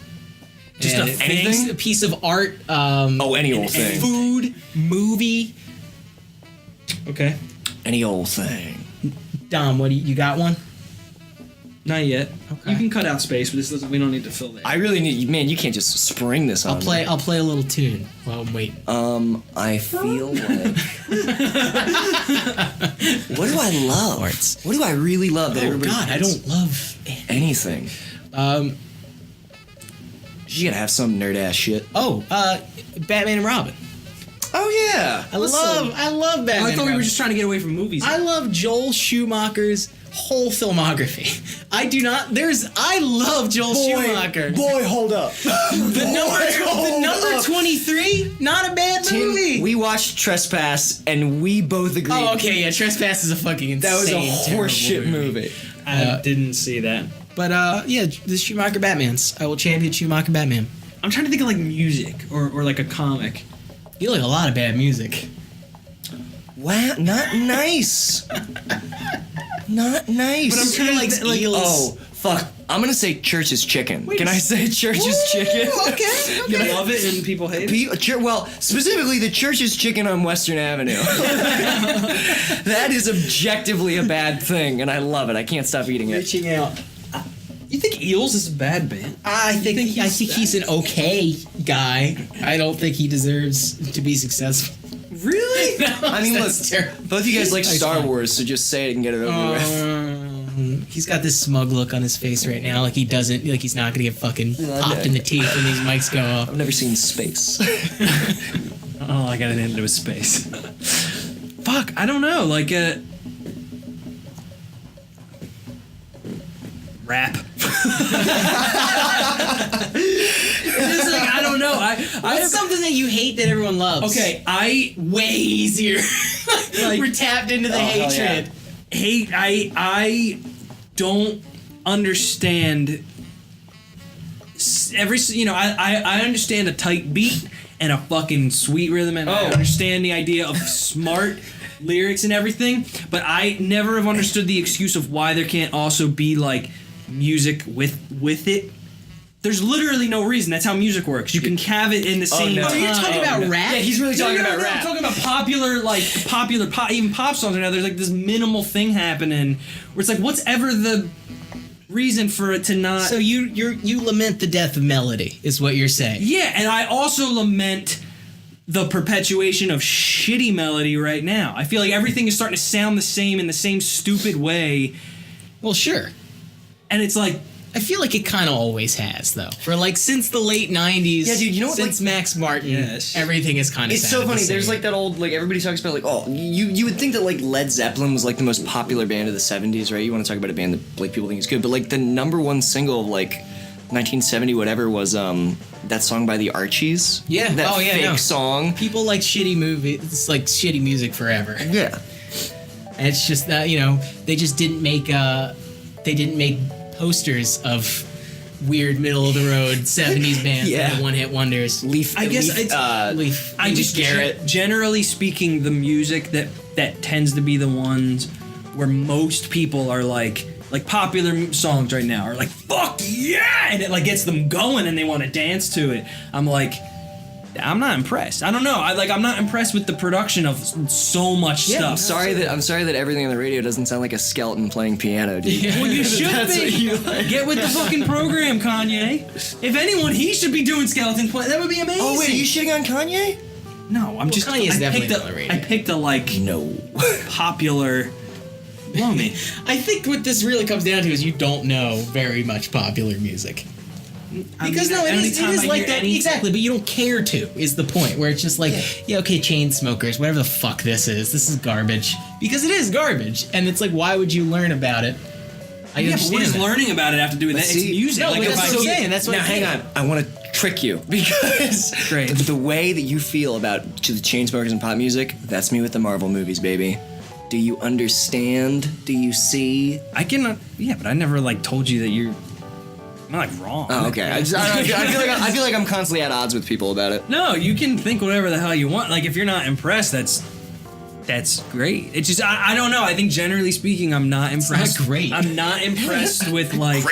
Just And anything? a piece of art. Any old thing. Food, movie. okay. Any old thing. Dom, what do you got one? Not yet. Okay. You can cut out space, but this doesn't. We don't need to fill that. I really need, man, you can't just spring this on me. I'll play a little tune while I'm waiting. I feel like. What do I love? Arts. What do I really love that Oh everybody? God, I don't love anything. You gotta have some nerd ass shit. Batman and Robin. Oh yeah, I love Batman. I and thought we were Robin. just trying to get away from movies. I love Joel Schumacher's whole filmography. I love Joel Schumacher. Boy, hold up. The number 23, not a bad movie. We watched Trespass and we both agreed. Oh, okay, yeah, Trespass is a fucking insane, That was a terrible horseshit movie. I didn't see that. But the Schumacher Batmans. I will champion Schumacher Batman. I'm trying to think of like music or like a comic. You like a lot of bad music. Wow, not nice. Not nice. But I'm trying to like oh, fuck. I'm gonna say Church's Chicken. Can I say Church's Chicken? Okay. You love it and people hate it. Well, specifically the Church's Chicken on Western Avenue. That is objectively a bad thing, and I love it. I can't stop eating it. Reaching out. You think Eels is a bad band? I think he's an okay guy. I don't think he deserves to be successful. Really? No, I mean, look, that's terrible. both of you guys like He's Star fine. Wars, so just say it and get it over with. He's got this smug look on his face right now, like he's not gonna get fucking popped in the teeth when these mics go up. I've never seen Space. Oh, I got it into space. Fuck, I don't know. Like rap. It's like, I don't know. What's something that you hate that everyone loves? Okay, Way easier. Like- We're tapped into the hell hatred. I don't understand I understand a tight beat and a fucking sweet rhythm, and I understand the idea of smart lyrics and everything, but I never have understood the excuse of why there can't also be like music with it. There's literally no reason. That's how music works. You can have it in the same time. Are you talking about rap? Yeah, he's really talking about rap. I'm talking about popular pop, even pop songs right now. There's like this minimal thing happening where it's like, what's ever the reason for it to not... So you lament the death of melody, is what you're saying. Yeah, and I also lament the perpetuation of shitty melody right now. I feel like everything is starting to sound the same in the same stupid way. Well, sure. And it's like... I feel like it kind of always has, though. For like since the late '90s, Yeah, dude, you know what, since like- Max Martin, Yes. everything is kind of. It's so funny. There's like that old, like, everybody talks about, like, oh, you would think that, like, Led Zeppelin was, like, the most popular band of the 70s, right? You want to talk about a band that, like, people think is good. But, like, the number one single of, like, 1970 whatever was, that song by the Archies. Yeah. That fake song. People like shitty movies. It's like shitty music forever. Yeah. And it's just that, you know, they just didn't make posters of weird middle of the road 70s bands that had one-hit wonders. I guess Leaf. I just Garrett. Generally speaking, the music that tends to be the ones where most people are like popular songs right now are like, fuck yeah, and it like gets them going and they want to dance to it. I'm like, I'm not impressed. I don't know. I'm not impressed with the production of so much stuff. I'm sorry that everything on the radio doesn't sound like a skeleton playing piano, dude. Yeah. Well, you should That's be. what you like. Get with the fucking program, Kanye. If anyone, he should be doing skeleton play. That would be amazing. Oh wait, are you shitting on Kanye? No, I'm just. Kanye's I definitely picked on the a, radio. I picked a like No. popular. Blow me. I think what this really comes down to is you don't know very much popular music. Because it is like that. Exactly, but you don't care to, is the point, where it's just like, yeah, okay, chain smokers, whatever the fuck this is garbage. Because it is garbage. And it's like, why would you learn about it? I Yeah, but understand what does that. learning about it have to do with that? It's see- music. No, like but if that's I what I'm keep- saying. That's what Now, I'm hang saying. on. I want to trick you because Great. the way that you feel about the Chainsmokers and pop music, that's me with the Marvel movies, baby. Do you understand? Do you see? I cannot. Yeah, but I never like told you that you're. I'm not like wrong. Oh, okay. I feel like I'm constantly at odds with people about it. No, you can think whatever the hell you want. Like if you're not impressed, that's great. It's just I don't know. I think generally speaking, I'm not impressed. not great. I'm not impressed with like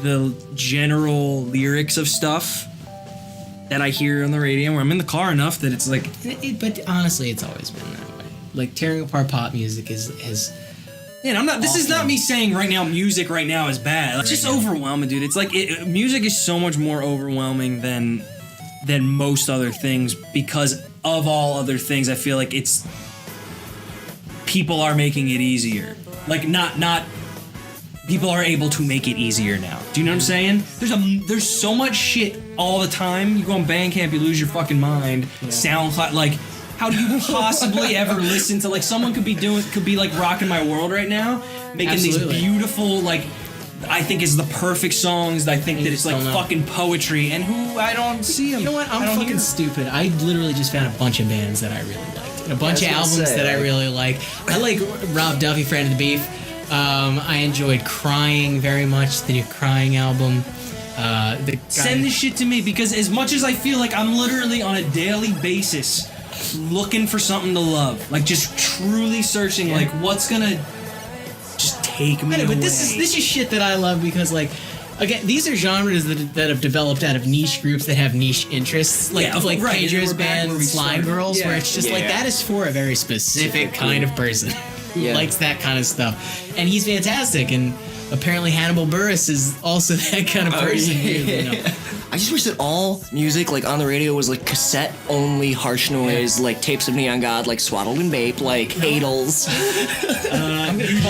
the general lyrics of stuff that I hear on the radio. Where I'm in the car enough that it's like. But honestly, it's always been that way. Like, tearing apart pop music is Yeah, and I'm not. This is not me saying right now. Music right now is bad. It's just overwhelming, dude. It's like music is so much more overwhelming than most other things because of all other things. I feel like it's people are making it easier. Like not people are able to make it easier now. Do you know what I'm saying? There's so much shit all the time. You go on Bandcamp, you lose your fucking mind. Yeah. SoundCloud, like. How do you possibly ever listen to, like, someone could be like rocking my world right now, making Absolutely. these beautiful, like, I think is the perfect songs. I think that it's like fucking poetry, and who I don't see them. You know what? I'm fucking stupid. I literally just found a bunch of bands that I really liked. And a bunch of albums that I really like. I like Rob Duffy, Friend of the Beef. I enjoyed Crying very much, the new Crying album. Send this shit to me, because as much as I feel like I'm literally on a daily basis looking for something to love, like just truly searching, like what's gonna just take me away. But this is shit that I love because, like, again, these are genres that have developed out of niche groups that have niche interests, like right. Pedro's We're back band, where we Slime started. Girls, Yeah. where it's just like that is for a very specific kind of person who likes that kind of stuff, and he's fantastic. And apparently Hannibal Buress is also that kind of person. You know? I just wish that all music, like, on the radio was, like, cassette-only, harsh noise, like, Tapes of Neon God, like, Swaddled and Bape, like, Hadels. I'm gonna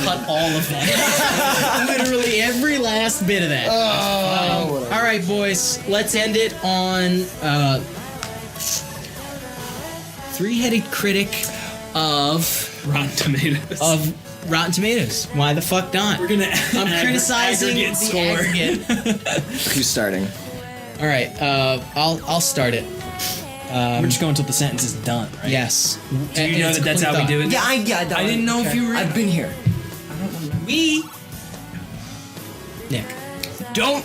cut all of that. Literally every last bit of that. All right, boys. Let's end it on three-headed critic of Rotten Tomatoes. Why the fuck not? We're gonna. I'm criticizing the aggregate. Who's starting? All right, I'll start it. We're just going until the sentence is done, right? Yes. Do you know that that's how we do it? Yeah, I didn't know if you were. I've been here. Nick. Don't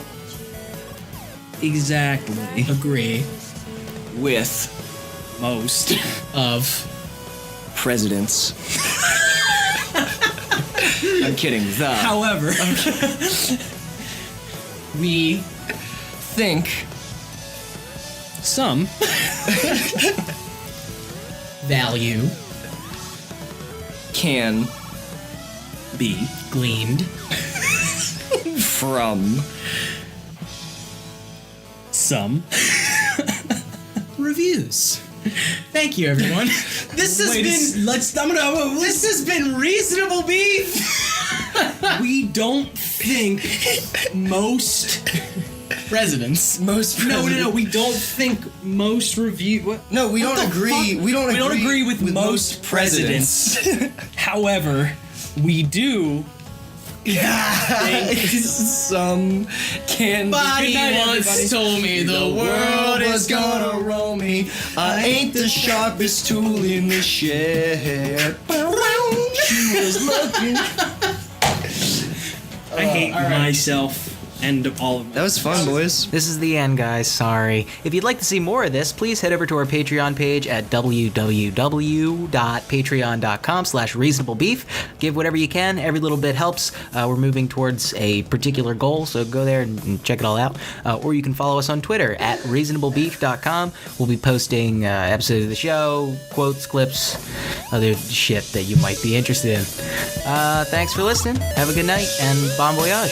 Exactly. Agree with Most. of presidents. I'm kidding. However, We think some value can be gleaned from some reviews. Thank you, everyone. This has This has been Reasonable Beef. we don't think most Presidents. no we don't think most review what? No, we don't agree. We don't agree with most presidents. However, we do think some can Somebody Good night, once everybody. told me the world is gonna roll me. I ain't the sharpest tool in the shed. She was looking. I hate myself and all of That was fun, boys. This is the end, guys. Sorry. If you'd like to see more of this, please head over to our Patreon page at www.patreon.com/reasonablebeef. Give whatever you can. Every little bit helps. We're moving towards a particular goal, so go there and check it all out. Or you can follow us on Twitter at reasonablebeef.com. We'll be posting episodes of the show, quotes, clips, other shit that you might be interested in. Thanks for listening. Have a good night, and bon voyage.